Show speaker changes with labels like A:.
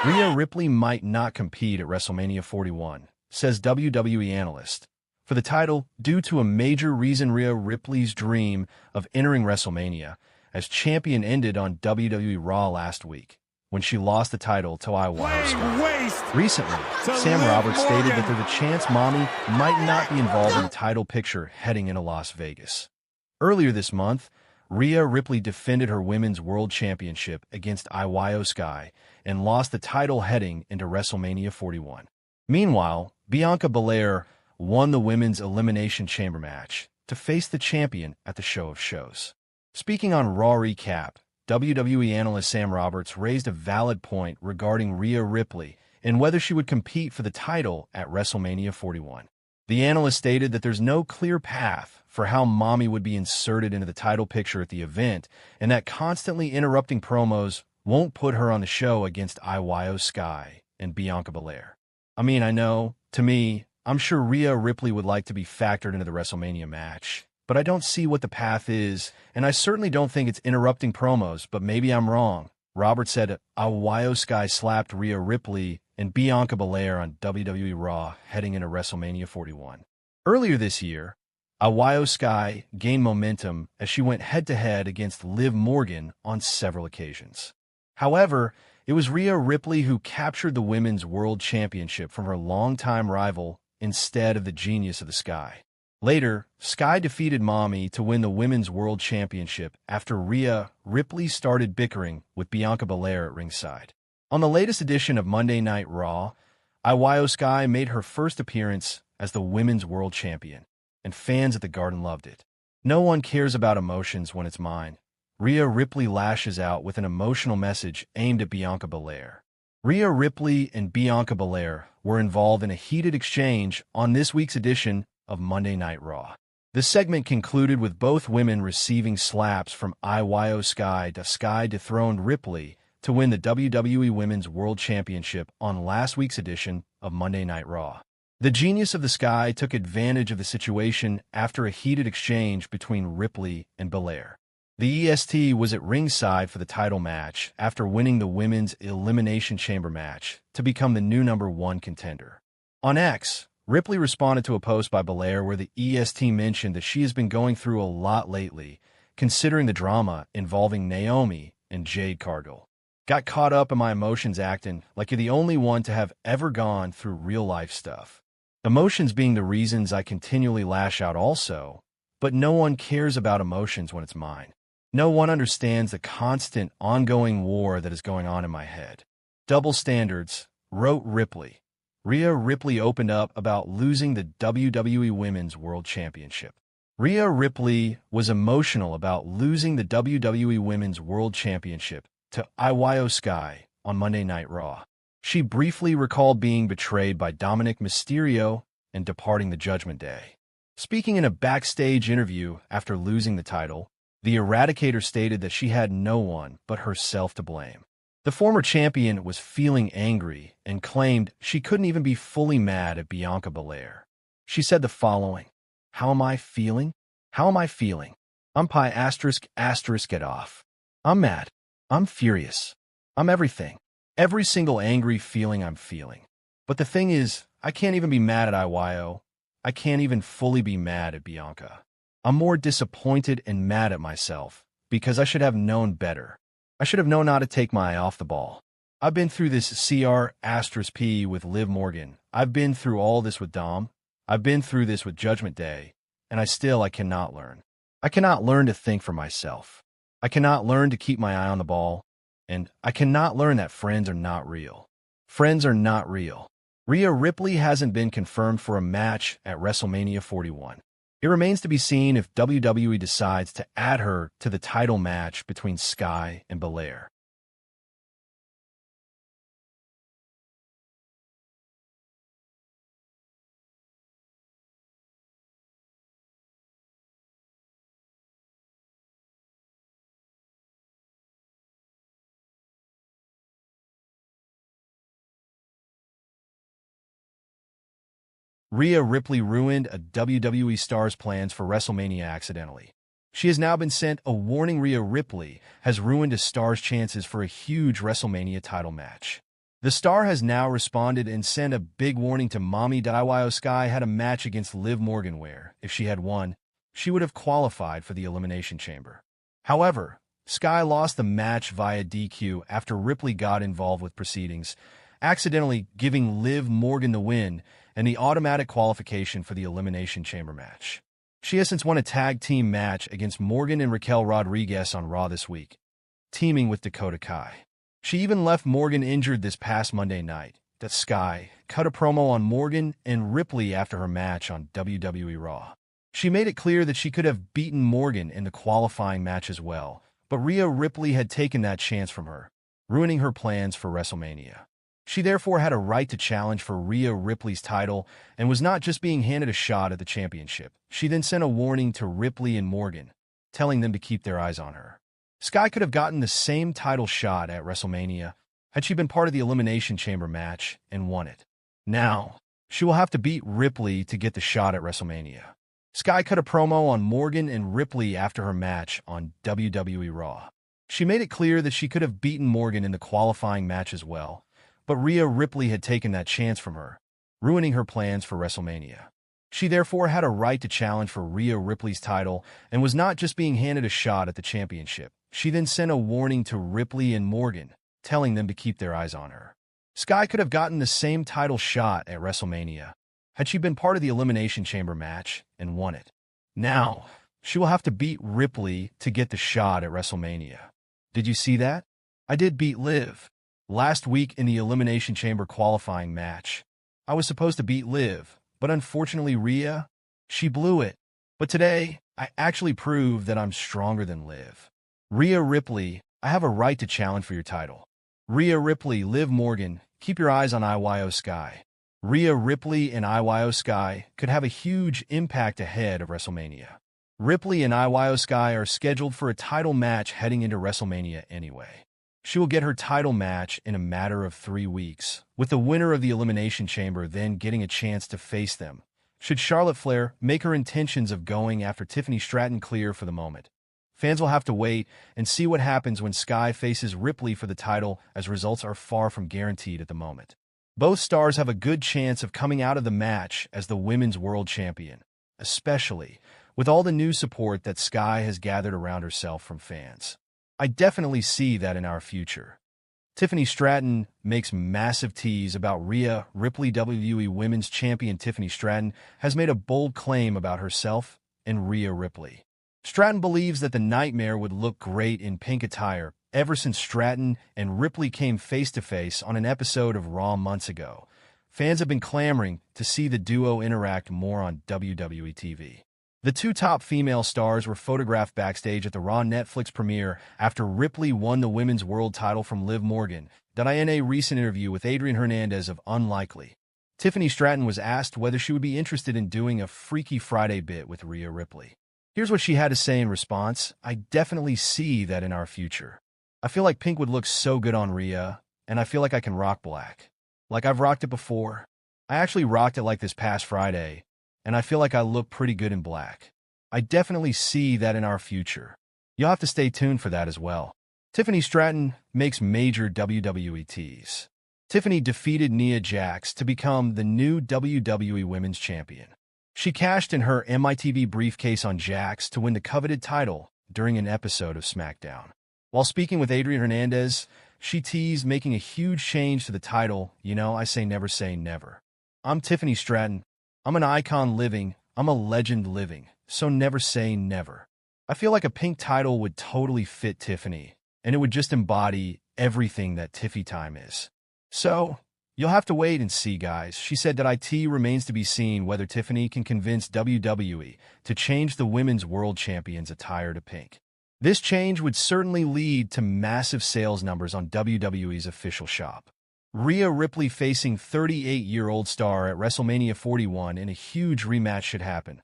A: Rhea Ripley might not compete at WrestleMania 41, says WWE analyst, for the title due to a major reason. Rhea Ripley's dream of entering WrestleMania as champion ended on WWE RAW last week, when she lost the title to IYO SKY. Recently, Sam Roberts stated that there's a chance Mami might not be involved in the title picture heading into Las Vegas. Earlier this month, Rhea Ripley defended her Women's World Championship against IYO SKY and lost the title heading into WrestleMania 41. Meanwhile, Bianca Belair won the Women's Elimination Chamber match to face the champion at the Show of Shows. Speaking on Raw Recap, WWE analyst Sam Roberts raised a valid point regarding Rhea Ripley and whether she would compete for the title at WrestleMania 41. The analyst stated that there's no clear path for how Mami would be inserted into the title picture at the event, and that constantly interrupting promos won't put her on the show against IYO SKY and Bianca Belair. I mean, I know, to me, I'm sure Rhea Ripley would like to be factored into the WrestleMania match, but I don't see what the path is, and I certainly don't think it's interrupting promos, but maybe I'm wrong. Roberts said IYO SKY slapped Rhea Ripley and Bianca Belair on WWE RAW heading into WrestleMania 41. Earlier this year, IYO SKY gained momentum as she went head-to-head against Liv Morgan on several occasions. However, it was Rhea Ripley who captured the Women's World Championship from her longtime rival instead of the Genius of the Sky. Later, Sky defeated Mami to win the Women's World Championship after Rhea Ripley started bickering with Bianca Belair at ringside. On the latest edition of Monday Night Raw, IYO SKY made her first appearance as the Women's World Champion, and fans at the Garden loved it. No one cares about emotions when it's mine. Rhea Ripley lashes out with an emotional message aimed at Bianca Belair. Rhea Ripley and Bianca Belair were involved in a heated exchange on this week's edition of Monday Night Raw. The segment concluded with both women receiving slaps from IYO SKY. Sky dethroned Ripley to win the WWE Women's World Championship on last week's edition of Monday Night Raw. The Genius of the Sky took advantage of the situation after a heated exchange between Ripley and Belair. The EST was at ringside for the title match after winning the Women's Elimination Chamber match to become the new #1 contender. On X, Ripley responded to a post by Belair where the EST mentioned that she has been going through a lot lately, considering the drama involving Naomi and Jade Cargill. Got caught up in my emotions acting like you're the only one to have ever gone through real-life stuff. Emotions being the reasons I continually lash out also, but no one cares about emotions when it's mine. No one understands the constant, ongoing war that is going on in my head. Double standards, wrote Ripley. Rhea Ripley opened up about losing the WWE Women's World Championship. Rhea Ripley was emotional about losing the WWE Women's World Championship to IYO SKY on Monday Night Raw. She briefly recalled being betrayed by Dominic Mysterio and departing the Judgment Day. Speaking in a backstage interview after losing the title, the Eradicator stated that she had no one but herself to blame. The former champion was feeling angry and claimed she couldn't even be fully mad at Bianca Belair. She said the following, "How am I feeling? How am I feeling? I'm pi asterisk get off. I'm mad. I'm furious. I'm everything. Every single angry feeling I'm feeling. But the thing is, I can't even be mad at IYO. I can't even fully be mad at Bianca. I'm more disappointed and mad at myself because I should have known better. I should have known how to take my eye off the ball. I've been through this CR*P with Liv Morgan. I've been through all this with Dom. I've been through this with Judgment Day, and I cannot learn. I cannot learn to think for myself. I cannot learn to keep my eye on the ball, and I cannot learn that friends are not real. Friends are not real." Rhea Ripley hasn't been confirmed for a match at WrestleMania 41. It remains to be seen if WWE decides to add her to the title match between Sky and Belair. Rhea Ripley ruined a WWE star's plans for WrestleMania accidentally. She has now been sent a warning. Rhea Ripley has ruined a star's chances for a huge WrestleMania title match. The star has now responded and sent a big warning to Mami.IYO SKY had a match against Liv Morgan where, if she had won, she would have qualified for the Elimination Chamber. However, Sky lost the match via DQ after Ripley got involved with proceedings, accidentally giving Liv Morgan the win and the automatic qualification for the Elimination Chamber match. She has since won a tag team match against Morgan and Raquel Rodriguez on Raw this week, teaming with Dakota Kai. She even left Morgan injured this past Monday night. That Sky cut a promo on Morgan and Ripley after her match on WWE RAW. She made it clear that she could have beaten Morgan in the qualifying match as well, but Rhea Ripley had taken that chance from her, ruining her plans for WrestleMania. She therefore had a right to challenge for Rhea Ripley's title and was not just being handed a shot at the championship. She then sent a warning to Ripley and Morgan, telling them to keep their eyes on her. Sky could have gotten the same title shot at WrestleMania had she been part of the Elimination Chamber match and won it. Now, she will have to beat Ripley to get the shot at WrestleMania. Sky cut a promo on Morgan and Ripley after her match on WWE RAW. She made it clear that she could have beaten Morgan in the qualifying match as well, but Rhea Ripley had taken that chance from her, ruining her plans for WrestleMania. She therefore had a right to challenge for Rhea Ripley's title and was not just being handed a shot at the championship. She then sent a warning to Ripley and Morgan, telling them to keep their eyes on her. Sky could have gotten the same title shot at WrestleMania had she been part of the Elimination Chamber match and won it. Now, she will have to beat Ripley to get the shot at WrestleMania. Did you see that? I did beat Liv. Last week in the Elimination Chamber qualifying match, I was supposed to beat Liv, but unfortunately Rhea, she blew it. But today, I actually proved that I'm stronger than Liv. Rhea Ripley, I have a right to challenge for your title. Rhea Ripley, Liv Morgan, keep your eyes on IYO SKY. Rhea Ripley and IYO SKY could have a huge impact ahead of WrestleMania. Ripley and IYO SKY are scheduled for a title match heading into WrestleMania anyway. She will get her title match in a matter of 3 weeks, with the winner of the Elimination Chamber then getting a chance to face them, should Charlotte Flair make her intentions of going after Tiffany Stratton clear for the moment. Fans will have to wait and see what happens when Sky faces Ripley for the title, as results are far from guaranteed at the moment. Both stars have a good chance of coming out of the match as the Women's World Champion, especially with all the new support that Sky has gathered around herself from fans. I definitely see that in our future. Tiffany Stratton makes massive tease about Rhea Ripley. WWE Women's Champion Tiffany Stratton has made a bold claim about herself and Rhea Ripley. Stratton believes that the Nightmare would look great in pink attire. Ever since Stratton and Ripley came face-to-face on an episode of Raw months ago, fans have been clamoring to see the duo interact more on WWE TV. The two top female stars were photographed backstage at the Raw Netflix premiere after Ripley won the Women's World title from Liv Morgan. In a recent interview with Adrian Hernandez of Unlikely, Tiffany Stratton was asked whether she would be interested in doing a Freaky Friday bit with Rhea Ripley. Here's what she had to say in response: I definitely see that in our future. I feel like pink would look so good on Rhea, and I feel like I can rock black. Like I've rocked it before. I actually rocked it like this past Friday, and I feel like I look pretty good in black. I definitely see that in our future. You'll have to stay tuned for that as well. Tiffany Stratton makes major WWE tease. Tiffany defeated Nia Jax to become the new WWE Women's Champion. She cashed in her MITV briefcase on Jax to win the coveted title during an episode of SmackDown. While speaking with Adrian Hernandez, she teased making a huge change to the title. You know, I say never. I'm Tiffany Stratton. I'm an icon living. I'm a legend living. So never say never. I feel like a pink title would totally fit Tiffany, and it would just embody everything that Tiffy time is. So, you'll have to wait and see, guys. She said that it remains to be seen whether Tiffany can convince WWE to change the Women's World Champion's attire to pink. This change would certainly lead to massive sales numbers on WWE's official shop. Rhea Ripley facing 38-year-old star at WrestleMania 41 in a huge rematch should happen.